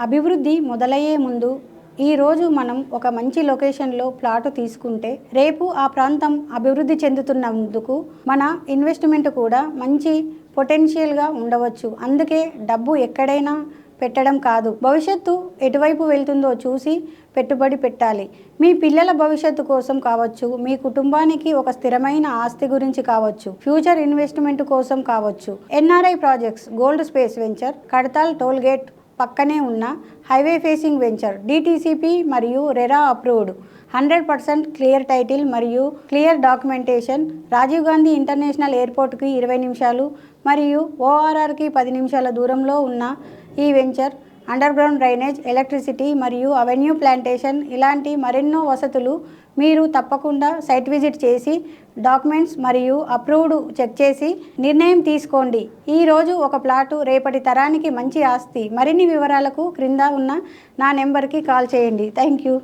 అభివృద్ధి మొదలయ్యే ముందు ఈరోజు మనం ఒక మంచి లొకేషన్లో ప్లాటు తీసుకుంటే రేపు ఆ ప్రాంతం అభివృద్ధి చెందుతున్నందుకు మన ఇన్వెస్ట్మెంట్ కూడా మంచి పొటెన్షియల్గా ఉండవచ్చు. అందుకే డబ్బు ఎక్కడైనా పెట్టడం కాదు, భవిష్యత్తు ఎటువైపు వెళ్తుందో చూసి పెట్టుబడి పెట్టాలి. మీ పిల్లల భవిష్యత్తు కోసం కావచ్చు, మీ కుటుంబానికి ఒక స్థిరమైన ఆస్తి గురించి కావచ్చు, ఫ్యూచర్ ఇన్వెస్ట్మెంట్ కోసం కావచ్చు. NRI projects gold space venture Kadthal tollgate పక్కనే ఉన్న హైవే ఫేసింగ్ వెంచర్, డిటిసిపి మరియు రెరా అప్రూవ్డ్, 100% క్లియర్ టైటిల్ మరియు clear documentation. Rajiv Gandhi international ఎయిర్పోర్ట్కి 20 నిమిషాలు మరియు ఓఆర్ఆర్కి 10 నిమిషాల దూరంలో ఉన్న ఈ venture under ground drainage, electricity మరియు అవెన్యూ ప్లాంటేషన్ ఇలాంటి మరెన్నో వసతులు. మీరు తప్పకుండా సైట్ విజిట్ చేసి డాక్యుమెంట్స్ మరియు అప్రూవ్డ్ చెక్ చేసి నిర్ణయం తీసుకోండి. ఈరోజు ఒక ప్లాటు రేపటి తరానికి మంచి ఆస్తి. మరిన్ని వివరాలకు క్రింద ఉన్న నా నెంబర్కి కాల్ చేయండి. Thank you.